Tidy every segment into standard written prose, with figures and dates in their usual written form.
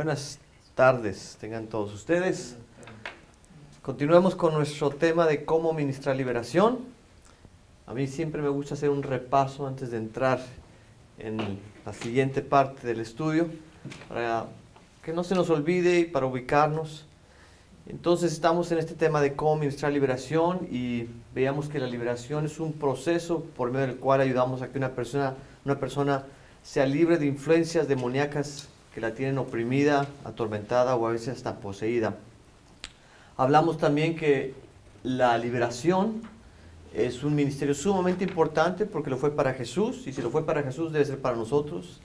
Buenas tardes, tengan todos ustedes. Continuemos con nuestro tema de cómo ministrar liberación. A mí siempre me gusta hacer un repaso antes de entrar en la siguiente parte del estudio, para que no se nos olvide y para ubicarnos. Entonces estamos en este tema de cómo ministrar liberación y veíamos que la liberación es un proceso por medio del cual ayudamos a que una persona sea libre de influencias demoníacas que la tienen oprimida, atormentada o a veces hasta poseída. Hablamos también que la liberación es un ministerio sumamente importante porque lo fue para Jesús, y si lo fue para Jesús debe ser para nosotros.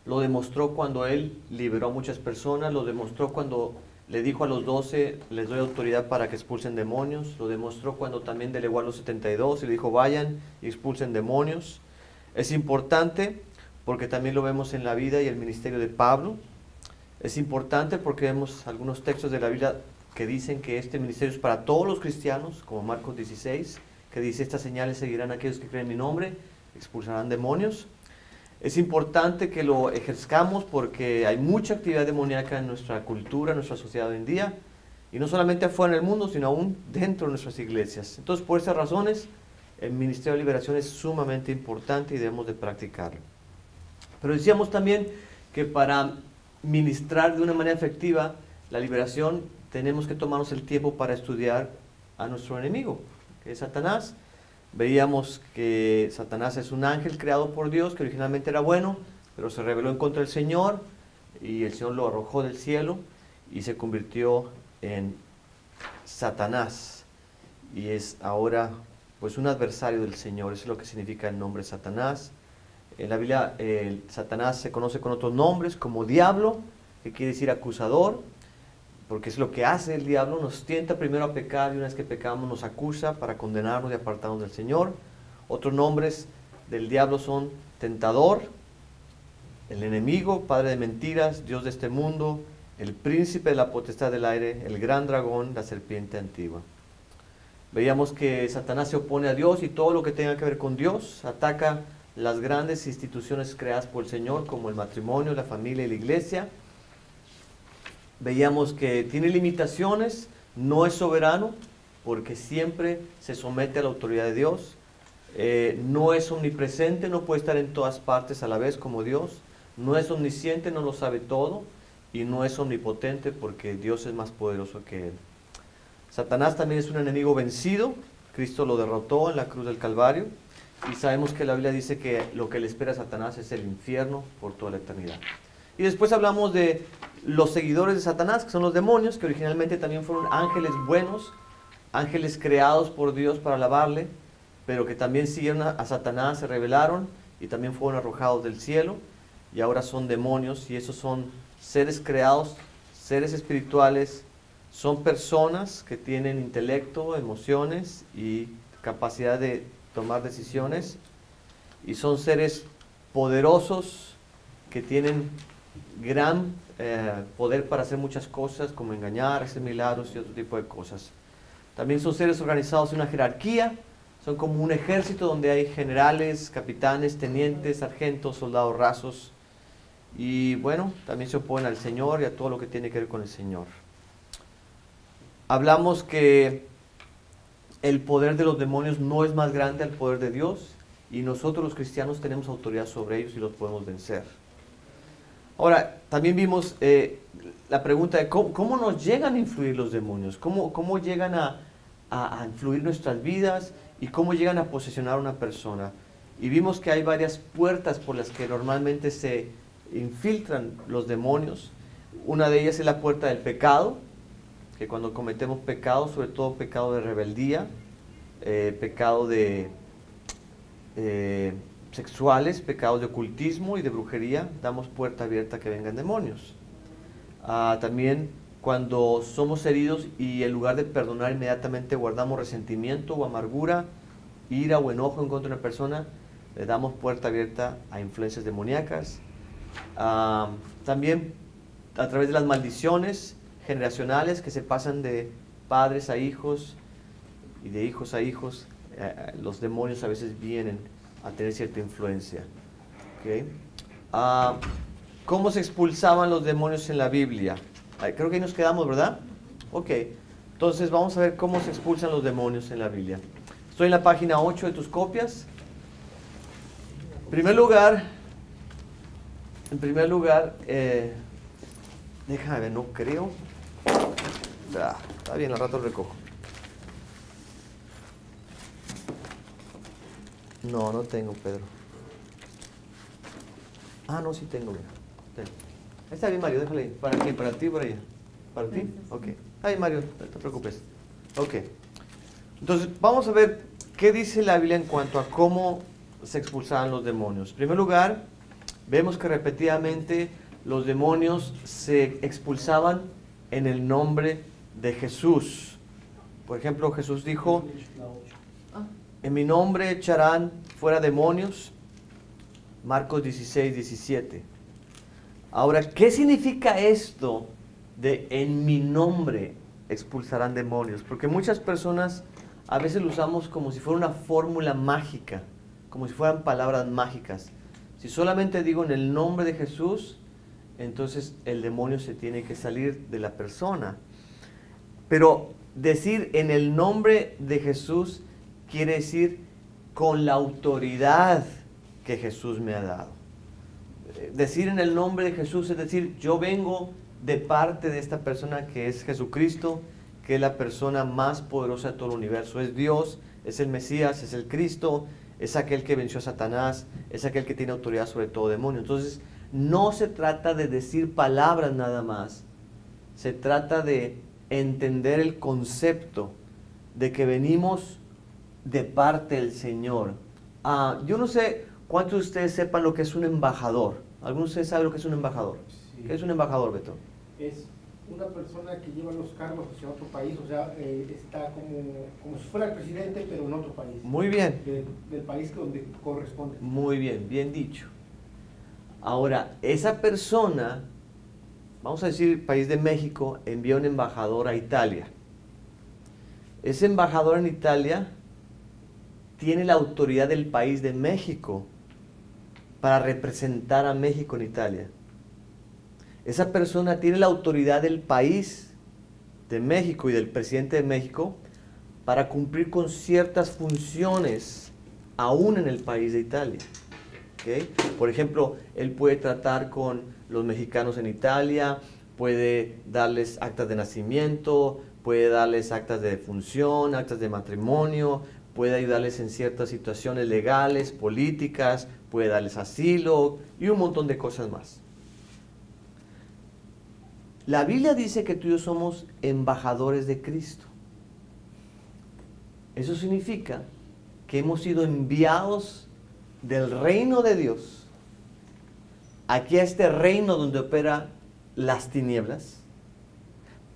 Lo demostró cuando Él liberó a muchas personas, lo demostró cuando le dijo a los 12, les doy autoridad para que expulsen demonios, lo demostró cuando también delegó a los 72 y le dijo, vayan y expulsen demonios. Es importante porque también lo vemos en la vida y el ministerio de Pablo. Es importante porque vemos algunos textos de la Biblia que dicen que este ministerio es para todos los cristianos, como Marcos 16, que dice, estas señales seguirán a aquellos que creen en mi nombre, expulsarán demonios. Es importante que lo ejerzcamos porque hay mucha actividad demoníaca en nuestra cultura, en nuestra sociedad hoy en día, y no solamente afuera en el mundo, sino aún dentro de nuestras iglesias. Entonces, por estas razones, el ministerio de liberación es sumamente importante y debemos de practicarlo. Pero decíamos también que para ministrar de una manera efectiva la liberación, tenemos que tomarnos el tiempo para estudiar a nuestro enemigo, que es Satanás. Veíamos que Satanás es un ángel creado por Dios, que originalmente era bueno, pero se rebeló en contra del Señor, y el Señor lo arrojó del cielo, y se convirtió en Satanás, y es ahora pues un adversario del Señor. Eso es lo que significa el nombre Satanás. En la Biblia, Satanás se conoce con otros nombres, como diablo, que quiere decir acusador, porque es lo que hace el diablo, nos tienta primero a pecar y una vez que pecamos nos acusa para condenarnos y apartarnos del Señor. Otros nombres del diablo son tentador, el enemigo, padre de mentiras, Dios de este mundo, el príncipe de la potestad del aire, el gran dragón, la serpiente antigua. Veíamos que Satanás se opone a Dios y todo lo que tenga que ver con Dios, ataca las grandes instituciones creadas por el Señor, como el matrimonio, la familia y la iglesia. Veíamos que tiene limitaciones, no es soberano, porque siempre se somete a la autoridad de Dios. No es omnipresente, no puede estar en todas partes a la vez como Dios. No es omnisciente, no lo sabe todo. Y no es omnipotente, porque Dios es más poderoso que Él. Satanás también es un enemigo vencido. Cristo lo derrotó en la cruz del Calvario. Y sabemos que la Biblia dice que lo que le espera a Satanás es el infierno por toda la eternidad. Y después hablamos de los seguidores de Satanás, que son los demonios, que originalmente también fueron ángeles buenos, ángeles creados por Dios para alabarle, pero que también siguieron a Satanás, se rebelaron y también fueron arrojados del cielo, y ahora son demonios, y esos son seres creados, seres espirituales, son personas que tienen intelecto, emociones y capacidad de tomar decisiones, y son seres poderosos que tienen gran poder para hacer muchas cosas, como engañar, hacer milagros y otro tipo de cosas. También son seres organizados en una jerarquía, son como un ejército donde hay generales, capitanes, tenientes, sargentos, soldados rasos, y bueno, también se oponen al Señor y a todo lo que tiene que ver con el Señor. Hablamos que el poder de los demonios no es más grande al poder de Dios, y nosotros los cristianos tenemos autoridad sobre ellos y los podemos vencer. Ahora, también vimos la pregunta de cómo nos llegan a influir los demonios, cómo llegan a influir nuestras vidas y cómo llegan a posesionar a una persona. Y vimos que hay varias puertas por las que normalmente se infiltran los demonios. Una de ellas es la puerta del pecado, que cuando cometemos pecado, sobre todo pecado de rebeldía, pecado de sexuales, pecados de ocultismo y de brujería, damos puerta abierta a que vengan demonios. También cuando somos heridos y en lugar de perdonar inmediatamente guardamos resentimiento o amargura, ira o enojo en contra de una persona, le damos puerta abierta a influencias demoníacas. También a través de las maldiciones generacionales que se pasan de padres a hijos y de hijos a hijos, los demonios a veces vienen a tener cierta influencia. ¿Okay? cómo se expulsaban los demonios en la Biblia. Creo que ahí nos quedamos, ¿verdad? Ok. Entonces vamos a ver cómo se expulsan los demonios en la Biblia. Estoy en la página 8 de tus copias. En primer lugar, déjame ver, no creo. Está bien, al rato lo recojo. No, no tengo, Pedro. No, sí tengo, mira. Está bien, Mario, déjale ahí. ¿Para quién? ¿Para ti o para ella? ¿Para ti? Ok. Está bien, Mario, no te preocupes. Ok. Entonces, vamos a ver qué dice la Biblia en cuanto a cómo se expulsaban los demonios. En primer lugar, vemos que repetidamente los demonios se expulsaban en el nombre de Jesús. Por ejemplo, Jesús dijo, en mi nombre echarán fuera demonios. Marcos 16, 17. Ahora, ¿qué significa esto de en mi nombre expulsarán demonios? Porque muchas personas a veces lo usamos como si fuera una fórmula mágica, como si fueran palabras mágicas. Si solamente digo en el nombre de Jesús, entonces el demonio se tiene que salir de la persona. Pero decir en el nombre de Jesús quiere decir con la autoridad que Jesús me ha dado. Decir en el nombre de Jesús es decir, yo vengo de parte de esta persona que es Jesucristo, que es la persona más poderosa de todo el universo. Es Dios, es el Mesías, es el Cristo, es aquel que venció a Satanás, es aquel que tiene autoridad sobre todo demonio. Entonces, no se trata de decir palabras nada más, se trata de entender el concepto de que venimos de parte del Señor. Yo no sé cuántos de ustedes sepan lo que es un embajador. ¿Algunos de ustedes saben lo que es un embajador? Sí. ¿Qué es un embajador, Beto? Es una persona que lleva los cargos hacia otro país, o sea, está como si fuera el presidente, pero en otro país. Muy bien. Del país donde corresponde. Muy bien, bien dicho. Ahora, esa persona, vamos a decir, país de México, envía un embajador a Italia. Ese embajador en Italia tiene la autoridad del país de México para representar a México en Italia. Esa persona tiene la autoridad del país de México y del presidente de México para cumplir con ciertas funciones aún en el país de Italia. ¿Okay? Por ejemplo, él puede tratar con los mexicanos en Italia, puede darles actas de nacimiento, puede darles actas de defunción, actas de matrimonio, puede ayudarles en ciertas situaciones legales, políticas, puede darles asilo y un montón de cosas más. La Biblia dice que tú y yo somos embajadores de Cristo. Eso significa que hemos sido enviados del reino de Dios aquí a este reino donde opera las tinieblas,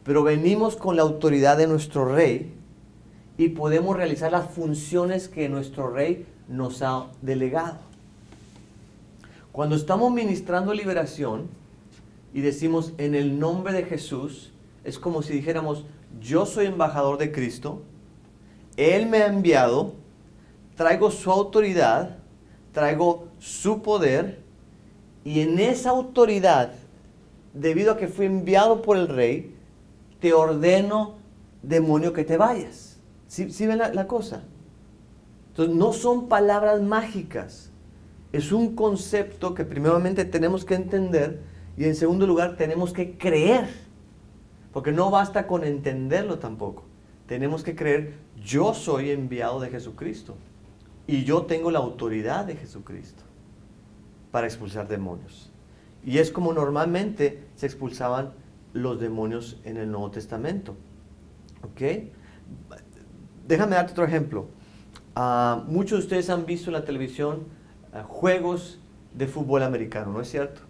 pero venimos con la autoridad de nuestro rey y podemos realizar las funciones que nuestro rey nos ha delegado. Cuando estamos ministrando liberación y decimos en el nombre de Jesús, es como si dijéramos, yo soy embajador de Cristo, Él me ha enviado, traigo su autoridad, traigo su poder, y en esa autoridad, debido a que fui enviado por el rey, te ordeno, demonio, que te vayas. ¿Sí ven la cosa? Entonces, no son palabras mágicas. Es un concepto que primeramente tenemos que entender y en segundo lugar tenemos que creer. Porque no basta con entenderlo tampoco. Tenemos que creer, yo soy enviado de Jesucristo y yo tengo la autoridad de Jesucristo para expulsar demonios. Y es como normalmente se expulsaban los demonios en el Nuevo Testamento. ¿Ok? Déjame darte otro ejemplo. Muchos de ustedes han visto en la televisión juegos de fútbol americano, ¿no es cierto?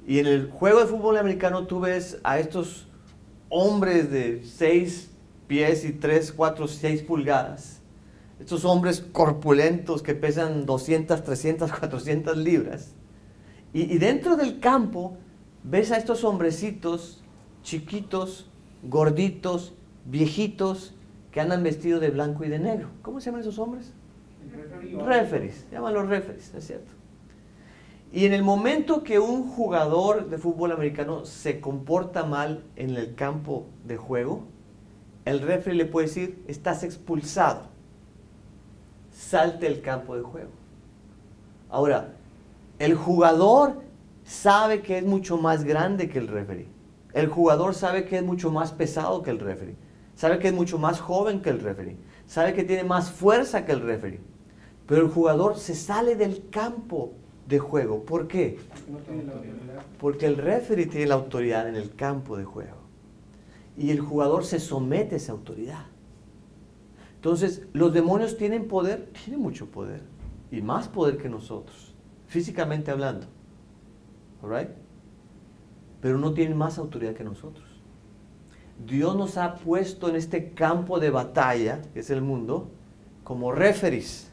Y en el juego de fútbol americano tú ves a estos hombres de 6 pies y 3, 4, 6 pulgadas. Estos hombres corpulentos que pesan 200, 300, 400 libras. Y dentro del campo ves a estos hombrecitos chiquitos, gorditos, viejitos, que andan vestidos de blanco y de negro. ¿Cómo se llaman esos hombres? Referees. Llaman los referees, ¿no es cierto? Y en el momento que un jugador de fútbol americano se comporta mal en el campo de juego, el referee le puede decir, estás expulsado, salte del campo de juego. Ahora, el jugador sabe que es mucho más grande que el referee. El jugador sabe que es mucho más pesado que el referee. Sabe que es mucho más joven que el referee. Sabe que tiene más fuerza que el referee. Pero el jugador se sale del campo de juego. ¿Por qué? No tiene la autoridad. Porque el referee tiene la autoridad en el campo de juego. Y el jugador se somete a esa autoridad. Entonces, los demonios tienen poder, tienen mucho poder. Y más poder que nosotros, físicamente hablando. ¿Alright? Pero no tienen más autoridad que nosotros. Dios nos ha puesto en este campo de batalla, que es el mundo, como referees.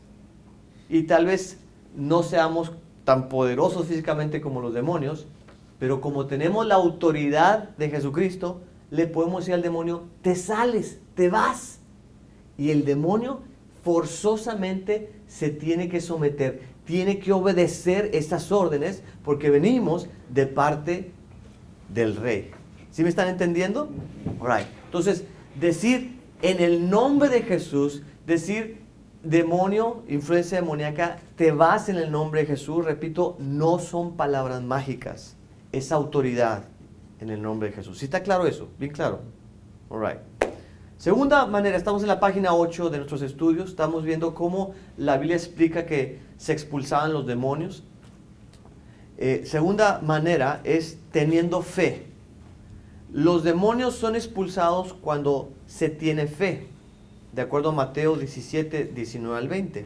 Y tal vez no seamos tan poderosos físicamente como los demonios, pero como tenemos la autoridad de Jesucristo, le podemos decir al demonio, te sales, te vas. Y el demonio forzosamente se tiene que someter, tiene que obedecer estas órdenes, porque venimos de parte del rey. ¿Sí me están entendiendo? Alright. Entonces, decir en el nombre de Jesús, decir demonio, influencia demoníaca, te vas en el nombre de Jesús, repito, no son palabras mágicas, es autoridad en el nombre de Jesús. ¿Sí está claro eso? Bien claro. Alright. Segunda manera, estamos en la página 8 de nuestros estudios, estamos viendo cómo la Biblia explica que se expulsaban los demonios. Segunda manera es teniendo fe. Los demonios son expulsados cuando se tiene fe, de acuerdo a Mateo 17, 19 al 20.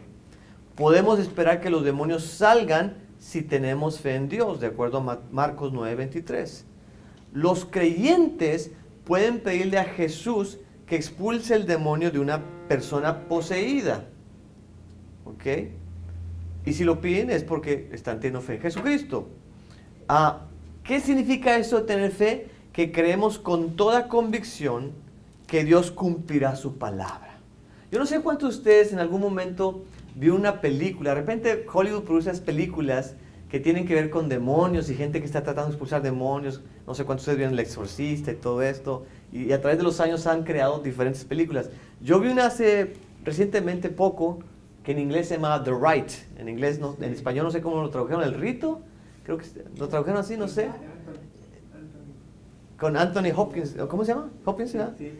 Podemos esperar que los demonios salgan si tenemos fe en Dios, de acuerdo a Marcos 9, 23. Los creyentes pueden pedirle a Jesús que expulse el demonio de una persona poseída. ¿Ok? Y si lo piden es porque están teniendo fe en Jesucristo. ¿Qué significa eso de tener fe? Que creemos con toda convicción que Dios cumplirá su palabra. Yo no sé cuántos de ustedes en algún momento vio una película. De repente Hollywood produce esas películas que tienen que ver con demonios y gente que está tratando de expulsar demonios. No sé cuántos de ustedes vieron El Exorcista y todo esto. Y a través de los años han creado diferentes películas. Yo vi una hace recientemente poco que en inglés se llama The Rite. En inglés, no, en español no sé cómo lo tradujeron. El rito. Creo que lo tradujeron así, no sé. Con Anthony Hopkins, ¿cómo se llama? Hopkins, ¿verdad? Sí.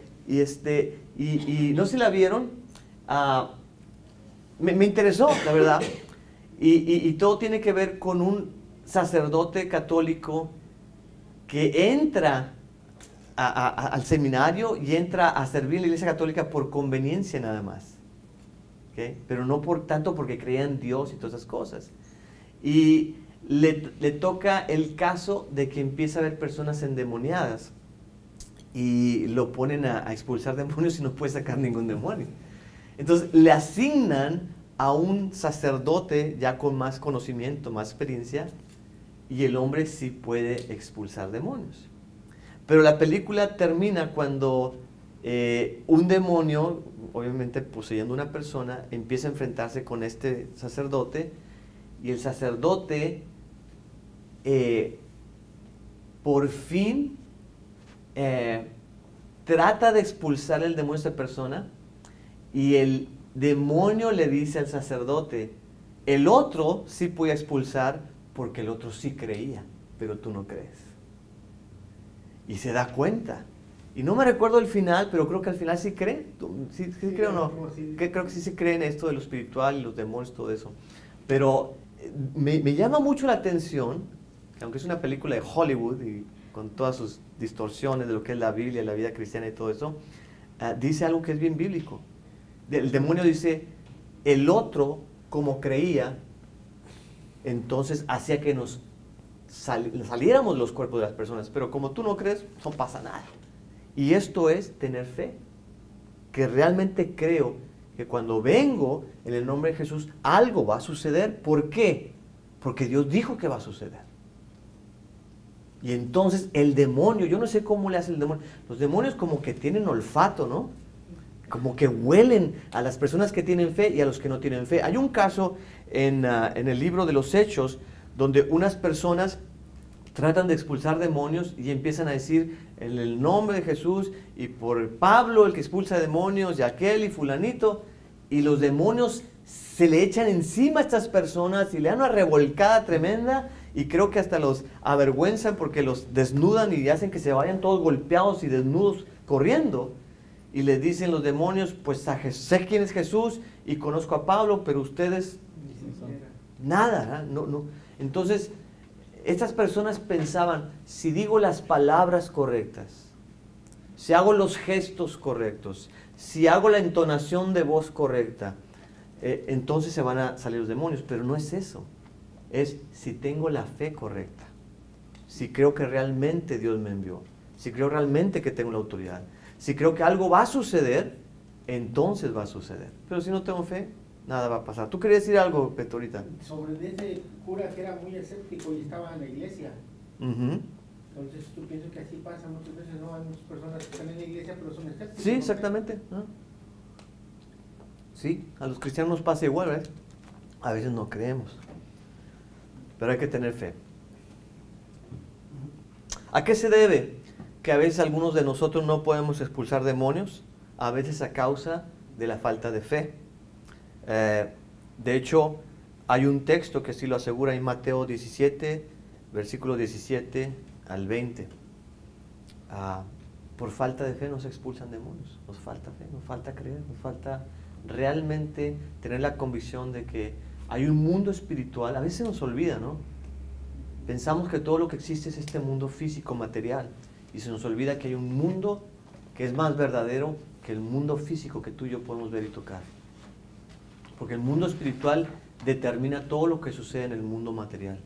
Y no sé si la vieron, me interesó, la verdad, y todo tiene que ver con un sacerdote católico que entra al seminario y entra a servir en la iglesia católica por conveniencia nada más, ¿okay? Pero no por tanto porque creía en Dios y todas esas cosas. Y le toca el caso de que empieza a haber personas endemoniadas y lo ponen a expulsar demonios y no puede sacar ningún demonio. Entonces le asignan a un sacerdote ya con más conocimiento, más experiencia, y el hombre sí puede expulsar demonios. Pero la película termina cuando un demonio, obviamente poseyendo una persona, empieza a enfrentarse con este sacerdote, y el sacerdote por fin trata de expulsar el demonio de esa persona, y el demonio le dice al sacerdote, el otro sí puede expulsar porque el otro sí creía, pero tú no crees. Y se da cuenta. Y no me recuerdo el final, pero creo que al final sí cree. ¿Sí cree o no? Creo que sí se cree en esto de lo espiritual y los demonios, todo eso. Pero me llama mucho la atención, aunque es una película de Hollywood y con todas sus distorsiones de lo que es la Biblia, la vida cristiana y todo eso, dice algo que es bien bíblico. El demonio dice, el otro, como creía, entonces hacía que nos saliéramos los cuerpos de las personas, pero como tú no crees, no pasa nada. Y esto es tener fe, que realmente creo que cuando vengo en el nombre de Jesús, algo va a suceder. ¿Por qué? Porque Dios dijo que va a suceder. Y entonces el demonio, yo no sé cómo le hace el demonio, los demonios como que tienen olfato, ¿no? Como que huelen a las personas que tienen fe y a los que no tienen fe. Hay un caso en el libro de los Hechos donde unas personas tratan de expulsar demonios y empiezan a decir en el nombre de Jesús y por Pablo, el que expulsa demonios, y aquel y fulanito, y los demonios se le echan encima a estas personas y le dan una revolcada tremenda, y creo que hasta los avergüenzan porque los desnudan y hacen que se vayan todos golpeados y desnudos corriendo. Y les dicen los demonios, pues sé quién es Jesús y conozco a Pablo, pero ustedes nada, no. Entonces, estas personas pensaban, si digo las palabras correctas, si hago los gestos correctos, si hago la entonación de voz correcta, entonces se van a salir los demonios. Pero no es eso. Es si tengo la fe correcta, si creo que realmente Dios me envió, si creo realmente que tengo la autoridad, si creo que algo va a suceder, entonces va a suceder. Pero si no tengo fe, nada va a pasar. ¿Tú querías decir algo, Beto, ahorita? Sobre ese cura que era muy escéptico y estaba en la iglesia. Entonces, tú piensas que así pasa muchas veces, ¿no? Hay muchas personas que están en la iglesia pero son escépticos. Sí, exactamente. Sí, a los cristianos nos pasa igual, ¿ves? A veces no creemos. Pero hay que tener fe. ¿A qué se debe que a veces algunos de nosotros no podemos expulsar demonios? A veces a causa de la falta de fe. De hecho, hay un texto que sí lo asegura en Mateo 17, versículo 17 al 20. Por falta de fe nos expulsan demonios. Nos falta fe, nos falta creer, nos falta realmente tener la convicción de que hay un mundo espiritual. A veces nos olvida, ¿no? Pensamos que todo lo que existe es este mundo físico, material, y se nos olvida que hay un mundo que es más verdadero que el mundo físico que tú y yo podemos ver y tocar. Porque el mundo espiritual determina todo lo que sucede en el mundo material.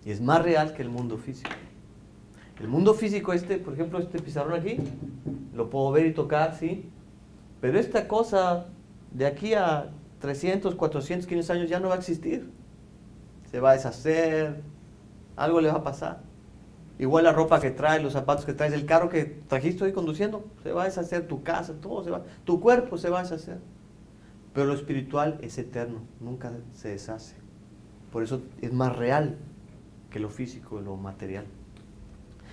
Y es más real que el mundo físico. El mundo físico, por ejemplo, este pizarrón aquí, lo puedo ver y tocar, ¿sí? Pero esta cosa de aquí a 300, 400, 500 años ya no va a existir. Se va a deshacer, algo le va a pasar. Igual la ropa que traes, los zapatos que traes, el carro que trajiste hoy conduciendo, se va a deshacer, tu casa, todo se va, tu cuerpo se va a deshacer. Pero lo espiritual es eterno, nunca se deshace. Por eso es más real que lo físico, lo material.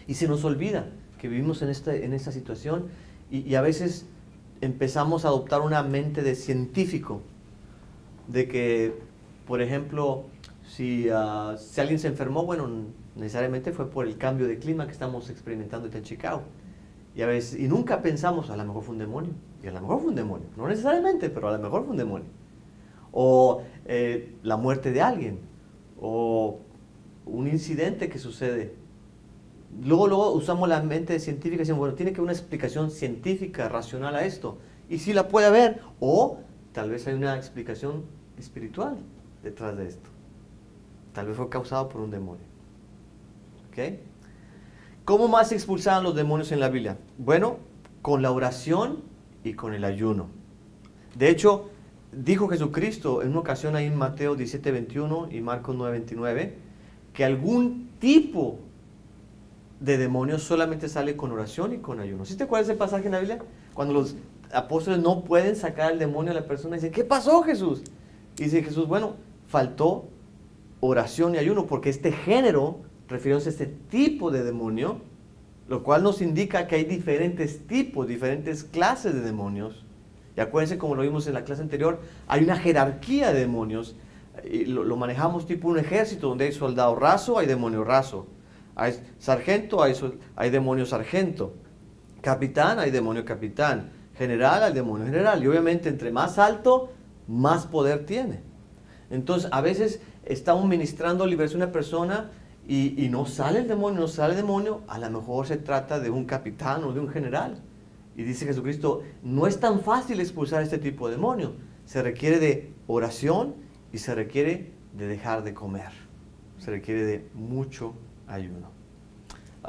Y se nos olvida que vivimos en esta situación y a veces empezamos a adoptar una mente de científico, de que, por ejemplo, si alguien se enfermó, bueno, necesariamente fue por el cambio de clima que estamos experimentando en Chicago. Y nunca pensamos, a lo mejor fue un demonio. Y a lo mejor fue un demonio. No necesariamente, pero a lo mejor fue un demonio. O la muerte de alguien. O un incidente que sucede. Luego usamos la mente científica y decimos, bueno, tiene que haber una explicación científica, racional a esto. Y sí la puede haber. O tal vez hay una explicación espiritual detrás de esto. Tal vez fue causado por un demonio. ¿Ok? ¿Cómo más se expulsaban los demonios en la Biblia? Bueno, con la oración y con el ayuno. De hecho, dijo Jesucristo en una ocasión ahí en Mateo 17:21 y Marcos 9:29, que algún tipo de demonio solamente sale con oración y con ayuno. ¿Sí te acuerdas ese pasaje en la Biblia? Cuando los apóstoles no pueden sacar al demonio a la persona y dicen, ¿qué pasó, Jesús? Y dice Jesús, bueno, faltó oración y ayuno, porque este género, refiriéndose a este tipo de demonio, lo cual nos indica que hay diferentes tipos, diferentes clases de demonios. Y acuérdense, como lo vimos en la clase anterior, hay una jerarquía de demonios. Y lo manejamos tipo un ejército, donde hay soldado raso, hay demonio raso. Hay sargento, hay demonio sargento. Capitán, hay demonio capitán. General, hay demonio general. Y obviamente, entre más alto, más poder tiene. Entonces, a veces estamos ministrando liberación a una persona y no sale el demonio, a lo mejor se trata de un capitán o de un general. Y dice Jesucristo, no es tan fácil expulsar este tipo de demonio. Se requiere de oración y se requiere de dejar de comer. Se requiere de mucho ayuno.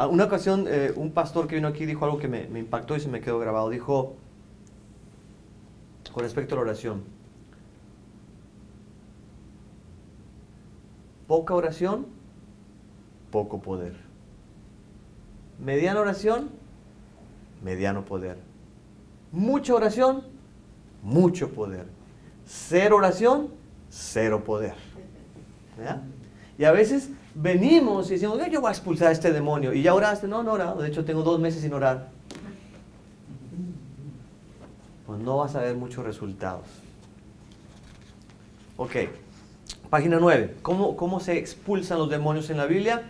Una ocasión, un pastor que vino aquí dijo algo que me impactó y se me quedó grabado. Dijo, con respecto a la oración, poca oración, poco poder. Mediana oración, mediano poder. Mucha oración, mucho poder. Cero oración, cero poder. ¿Verdad? Y a veces venimos y decimos, yo voy a expulsar a este demonio. ¿Y ya oraste? No, no he orado. De hecho, tengo 2 meses sin orar. Pues no vas a ver muchos resultados. Ok. Página 9. ¿Cómo se expulsan los demonios en la Biblia?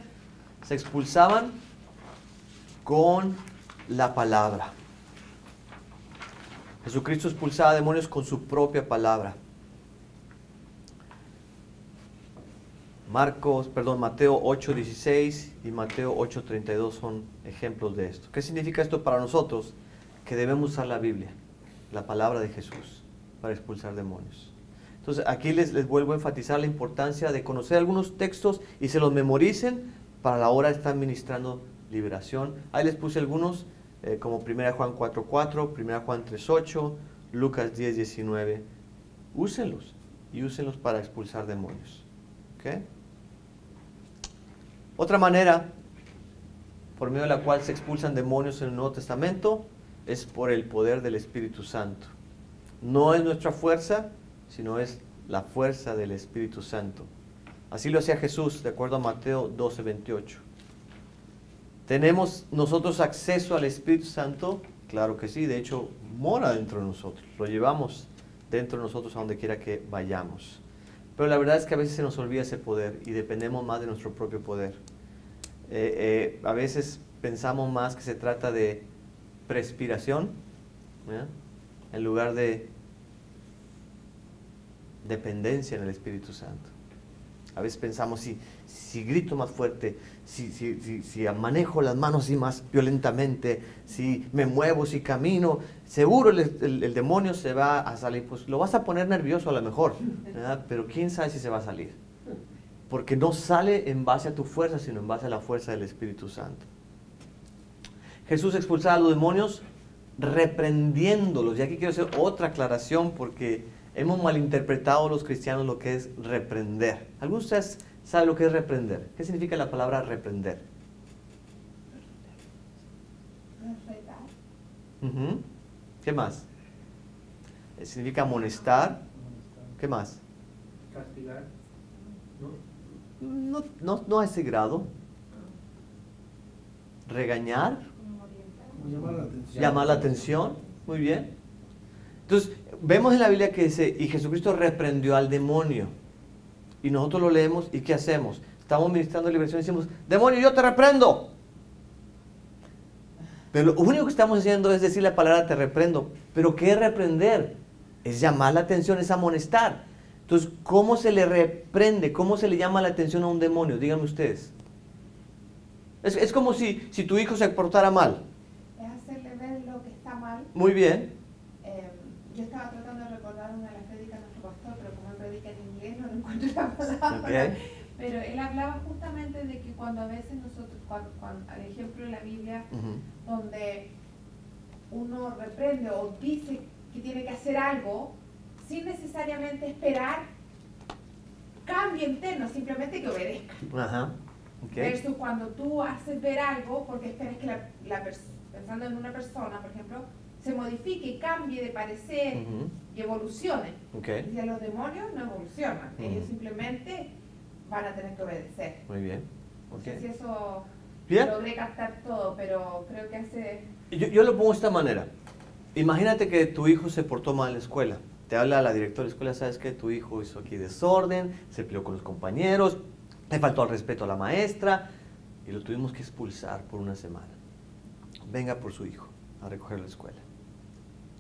Se expulsaban con la palabra. Jesucristo expulsaba demonios con su propia palabra. Mateo 8:16 y Mateo 8:32 son ejemplos de esto. ¿Qué significa esto para nosotros? Que debemos usar la Biblia, la palabra de Jesús, para expulsar demonios. Entonces aquí les vuelvo a enfatizar la importancia de conocer algunos textos y se los memoricen para la hora de estar ministrando liberación. Ahí les puse algunos, como 1 Juan 4:4, 1 Juan 3:8, Lucas 10:19. Úsenlos y úsenlos para expulsar demonios. ¿Okay? Otra manera por medio de la cual se expulsan demonios en el Nuevo Testamento es por el poder del Espíritu Santo. No es nuestra fuerza, sino es la fuerza del Espíritu Santo. Así lo hacía Jesús, de acuerdo a Mateo 12:28. ¿Tenemos nosotros acceso al Espíritu Santo? Claro que sí, de hecho mora dentro de nosotros, lo llevamos dentro de nosotros a donde quiera que vayamos. Pero la verdad es que a veces se nos olvida ese poder y dependemos más de nuestro propio poder. A veces pensamos más que se trata de respiración, en lugar de dependencia en el Espíritu Santo. A veces pensamos, si grito más fuerte, si manejo las manos así más violentamente, si me muevo, si camino, seguro el demonio se va a salir. Pues lo vas a poner nervioso a lo mejor, ¿verdad? Pero quién sabe si se va a salir. Porque no sale en base a tu fuerza, sino en base a la fuerza del Espíritu Santo. Jesús expulsaba a los demonios reprendiéndolos. Y aquí quiero hacer otra aclaración porque hemos malinterpretado los cristianos lo que es reprender. ¿Algunos de ustedes saben lo que es reprender? ¿Qué significa la palabra reprender? ¿Qué más? Significa amonestar. ¿Qué más? Castigar. No a ese grado. Regañar. Llamar la atención. Muy bien. Entonces, vemos en la Biblia que dice, y Jesucristo reprendió al demonio. Y nosotros lo leemos, ¿y qué hacemos? Estamos ministrando liberación y decimos, demonio, yo te reprendo. Pero lo único que estamos haciendo es decir la palabra te reprendo. ¿Pero qué es reprender? Es llamar la atención, es amonestar. Entonces, ¿cómo se le reprende? ¿Cómo se le llama la atención a un demonio? Díganme ustedes. Es como si tu hijo se portara mal. Es hacerle ver lo que está mal. Muy bien. Yo estaba tratando de recordar una de las prédicas de nuestro pastor, pero como él predica en inglés no encuentro la palabra. Okay. Pero él hablaba justamente de que cuando a veces nosotros, al ejemplo de la Biblia, donde uno reprende o dice que tiene que hacer algo, sin necesariamente esperar cambio interno, simplemente que obedezca. Okay. Versus cuando tú haces ver algo porque esperas que pensando en una persona, por ejemplo, se modifique, cambie de parecer y evolucione. Okay. Y los demonios no evolucionan, ellos simplemente van a tener que obedecer. Muy bien. Okay. No sé si eso ¿bien? Logré captar todo, pero creo que hace... Yo lo pongo de esta manera. Imagínate que tu hijo se portó mal en la escuela. Te habla la directora de la escuela, ¿sabes qué? Tu hijo hizo aquí desorden, se peleó con los compañeros, le faltó al respeto a la maestra y lo tuvimos que expulsar por una semana. Venga por su hijo a recoger la escuela.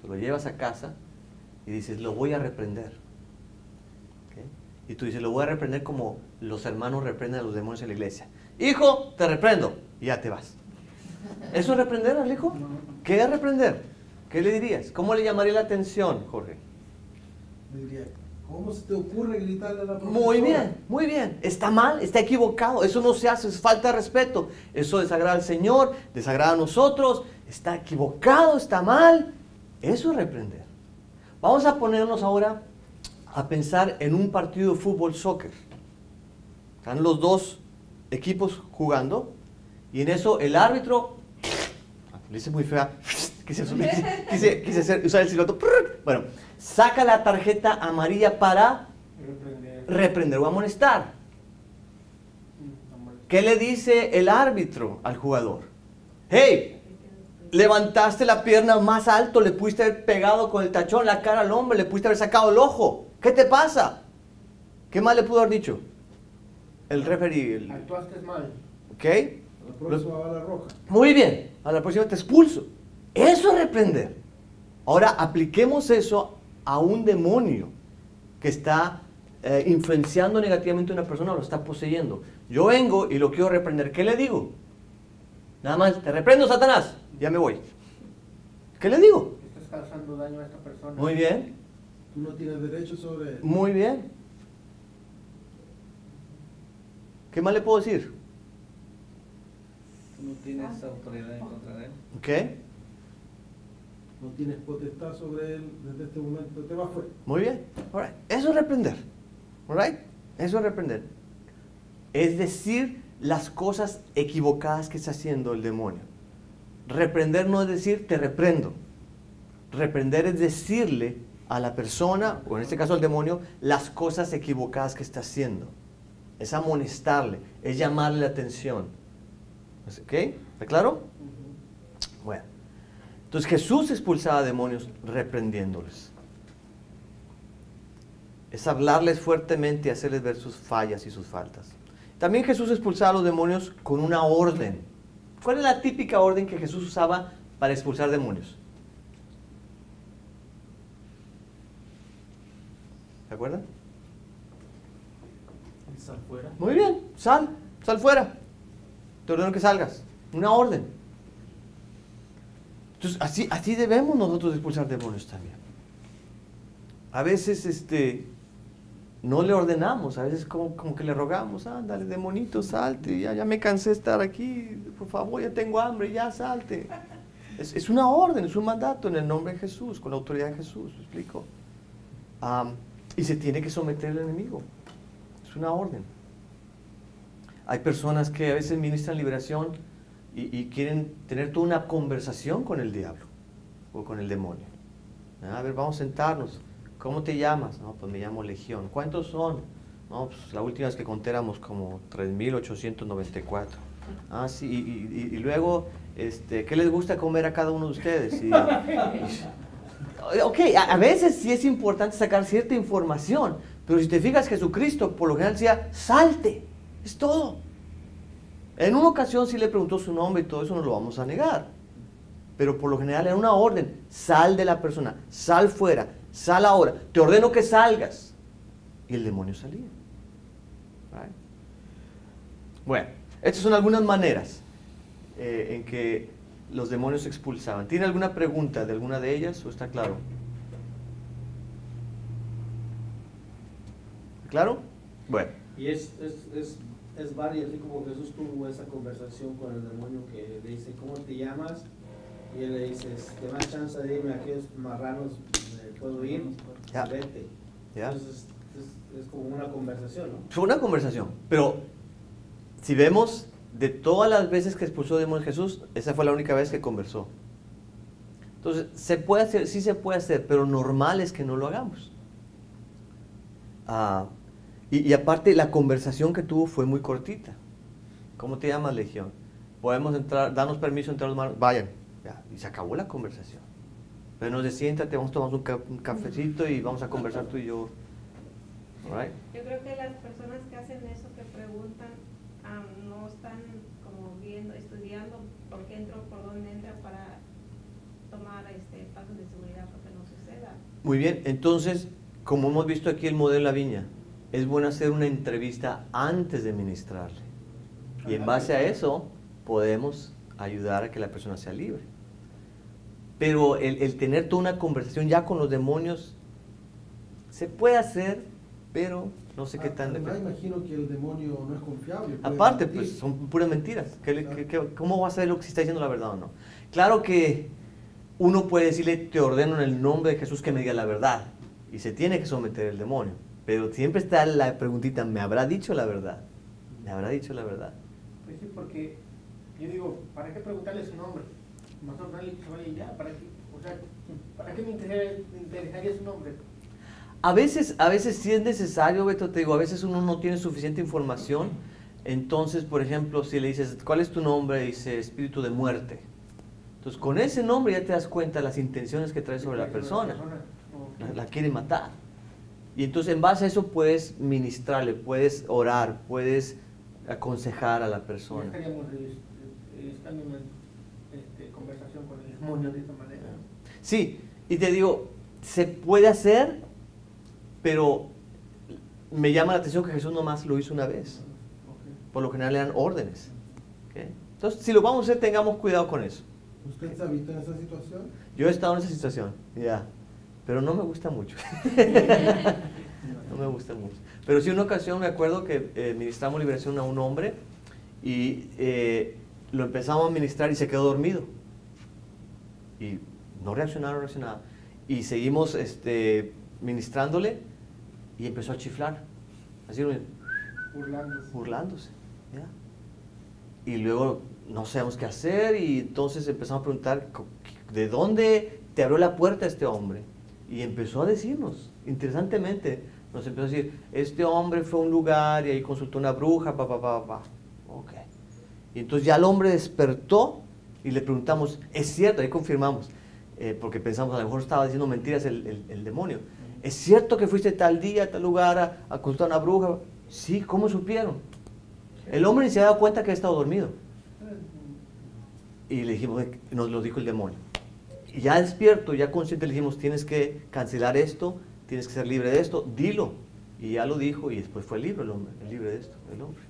Te lo llevas a casa y dices, lo voy a reprender. ¿Okay? Y tú dices, lo voy a reprender como los hermanos reprenden a los demonios en la iglesia. Hijo, te reprendo. Y ya te vas. ¿Eso es reprender al hijo? ¿Qué es reprender? ¿Qué le dirías? ¿Cómo le llamaría la atención, Jorge? Le diría, ¿cómo se te ocurre gritarle a la profesora? Muy bien, muy bien. Está mal, está equivocado. Eso no se hace, es falta de respeto. Eso desagrada al Señor, desagrada a nosotros. Está equivocado, está mal. Eso es reprender. Vamos a ponernos ahora a pensar en un partido de fútbol, soccer. Están los dos equipos jugando y en eso el árbitro, lo hice muy fea, quise usar el silbato, bueno, saca la tarjeta amarilla para reprender o amonestar. ¿Qué le dice el árbitro al jugador? Hey, levantaste la pierna más alto, le pudiste haber pegado con el tachón la cara al hombre, le pudiste haber sacado el ojo. ¿Qué te pasa? ¿Qué más le pudo haber dicho? El referee. Actuaste mal. ¿Ok? A la próxima va la roja. Muy bien, a la próxima te expulso. Eso es reprender. Ahora apliquemos eso a un demonio que está influenciando negativamente a una persona o lo está poseyendo. Yo vengo y lo quiero reprender. ¿Qué le digo? Nada más, te reprendo, Satanás. Ya me voy. ¿Qué le digo? Estás causando daño a esta persona. Muy bien. Tú no tienes derecho sobre él. Muy bien. ¿Qué más le puedo decir? Tú no tienes autoridad en contra de él. ¿Ok? No tienes potestad sobre él desde este momento. Te vas fuera. Muy bien. All right. Eso es reprender. All right? Eso es reprender. Es decir, las cosas equivocadas que está haciendo el demonio. Reprender no es decir te reprendo. Reprender es decirle a la persona, o en este caso al demonio, las cosas equivocadas que está haciendo. Es amonestarle, es llamarle la atención. ¿Ok? ¿Está claro? Bueno. Entonces Jesús expulsaba demonios reprendiéndoles. Es hablarles fuertemente y hacerles ver sus fallas y sus faltas. También Jesús expulsaba a los demonios con una orden. ¿Cuál es la típica orden que Jesús usaba para expulsar demonios? ¿Se acuerdan? Sal fuera. Muy bien, sal fuera. Te ordeno que salgas. Una orden. Entonces, así debemos nosotros expulsar demonios también. A veces no le ordenamos, a veces como que le rogamos, ándale, demonito, salte, ya me cansé de estar aquí, por favor, ya tengo hambre, ya salte. Es una orden, es un mandato en el nombre de Jesús, con la autoridad de Jesús, ¿me explico? Y se tiene que someter al enemigo, es una orden. Hay personas que a veces ministran liberación y quieren tener toda una conversación con el diablo o con el demonio. A ver, vamos a sentarnos. ¿Cómo te llamas? No, pues me llamo Legión. ¿Cuántos son? No, pues la última vez que conté éramos como 3.894. Ah, sí, y luego, ¿qué les gusta comer a cada uno de ustedes? Ok, a veces sí es importante sacar cierta información, pero si te fijas, Jesucristo por lo general decía, salte, es todo. En una ocasión sí le preguntó su nombre y todo eso no lo vamos a negar, pero por lo general era una orden, sal de la persona, sal fuera, sal ahora, te ordeno que salgas. Y el demonio salía. Right. Bueno, estas son algunas maneras en que los demonios se expulsaban. ¿Tiene alguna pregunta de alguna de ellas o está claro? ¿Claro? Bueno. Y es válido, así como Jesús tuvo esa conversación con el demonio que le dice, ¿cómo te llamas? Y él le dice, ¿te das chance de irme a aquellos marranos? ¿Puedo ir? Ya. Vete. Ya. Entonces es como una conversación, ¿no? Fue una conversación, pero si vemos, de todas las veces que expulsó demonios Jesús, esa fue la única vez que conversó. Entonces, se puede hacer, sí se puede hacer, pero normal es que no lo hagamos. Y aparte, la conversación que tuvo fue muy cortita. ¿Cómo te llamas, Legión? Podemos entrar, danos permiso entrar los manos, vayan. Ya, y se acabó la conversación. Pero no se siéntate, vamos a tomar un cafecito y vamos a conversar tú y yo. Right? Yo creo que las personas que hacen eso, que preguntan, no están como viendo, estudiando por qué entró, por dónde entra para tomar pasos de seguridad para que no suceda. Muy bien, entonces, como hemos visto aquí el modelo de la viña, es bueno hacer una entrevista antes de ministrarle. Y en base a eso, podemos ayudar a que la persona sea libre. Pero el tener toda una conversación ya con los demonios, se puede hacer, pero no sé qué tan... Además, imagino que el demonio no es confiable. Aparte, mentir. pues son puras mentiras. ¿Cómo vas a saber si está diciendo la verdad o no? Claro que uno puede decirle, te ordeno en el nombre de Jesús que me diga la verdad. Y se tiene que someter el demonio. Pero siempre está la preguntita, ¿me habrá dicho la verdad? ¿Me habrá dicho la verdad? Pues sí, porque yo digo, ¿para qué preguntarle su nombre? Más ordenarle que se vaya y ya, ¿para qué? O sea, ¿para qué me interesaría su nombre? A veces sí es necesario, Beto, te digo, a veces uno no tiene suficiente información. Entonces, por ejemplo, si le dices, ¿cuál es tu nombre? Dice, espíritu de muerte. Entonces, con ese nombre ya te das cuenta de las intenciones que trae sobre la persona. La quiere matar. Y entonces, en base a eso, puedes ministrarle, puedes orar, puedes aconsejar a la persona. Ya estaríamos estando en conversación con el demonio de esta manera. Sí, y te digo, se puede hacer, pero me llama la atención que Jesús nomás lo hizo una vez. Por lo general le dan órdenes. ¿Okay? Entonces, si lo vamos a hacer, tengamos cuidado con eso. ¿Usted se ha visto en esa situación? Yo he estado en esa situación, ya, pero no me gusta mucho. No me gusta mucho. Pero sí, una ocasión me acuerdo que ministramos liberación a un hombre y lo empezamos a ministrar y se quedó dormido. Y no reaccionaba. Y seguimos ministrándole y empezó a chiflar. Así, burlándose. ¿Ya? Y luego no sabemos qué hacer y entonces empezamos a preguntar ¿de dónde te abrió la puerta este hombre? Y empezó a decirnos, interesantemente, nos empezó a decir, este hombre fue a un lugar y ahí consultó una bruja, Ok. Y entonces ya el hombre despertó y le preguntamos, ¿es cierto? Ahí confirmamos, porque pensamos a lo mejor estaba diciendo mentiras el demonio. ¿Es cierto que fuiste tal día, a tal lugar a consultar a una bruja? Sí, ¿cómo supieron? El hombre ni se había dado cuenta que había estado dormido. Y le dijimos, nos lo dijo el demonio. Y ya despierto, ya consciente, le dijimos, tienes que cancelar esto, tienes que ser libre de esto, dilo. Y ya lo dijo y después fue libre el hombre, libre de esto, el hombre.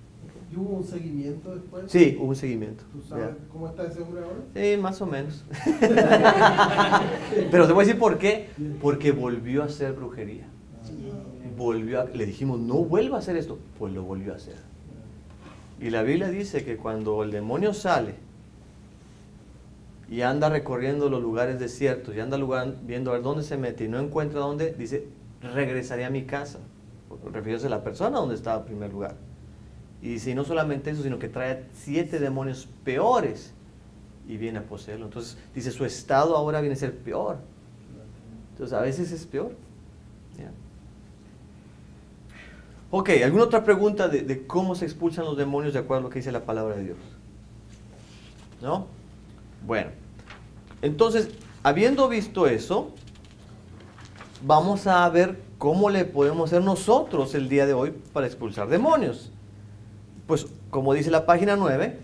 ¿Y hubo un seguimiento después? Sí, hubo un seguimiento. ¿Tú sabes cómo está ese hombre ahora? Sí, más o menos. Pero te voy a decir por qué. Porque volvió a hacer brujería. Le dijimos, no vuelva a hacer esto. Pues lo volvió a hacer. Y la Biblia dice que cuando el demonio sale y anda recorriendo los lugares desiertos y anda viendo a ver dónde se mete y no encuentra dónde, dice, regresaré a mi casa. Refiriéndose a la persona donde estaba en primer lugar. Y dice, y no solamente eso, sino que trae 7 demonios peores y viene a poseerlo. Entonces, dice, su estado ahora viene a ser peor. Entonces, a veces es peor. ¿Ya? Ok, ¿alguna otra pregunta de cómo se expulsan los demonios de acuerdo a lo que dice la palabra de Dios? ¿No? Bueno, entonces, habiendo visto eso, vamos a ver cómo le podemos hacer nosotros el día de hoy para expulsar demonios. Pues, como dice la página 9,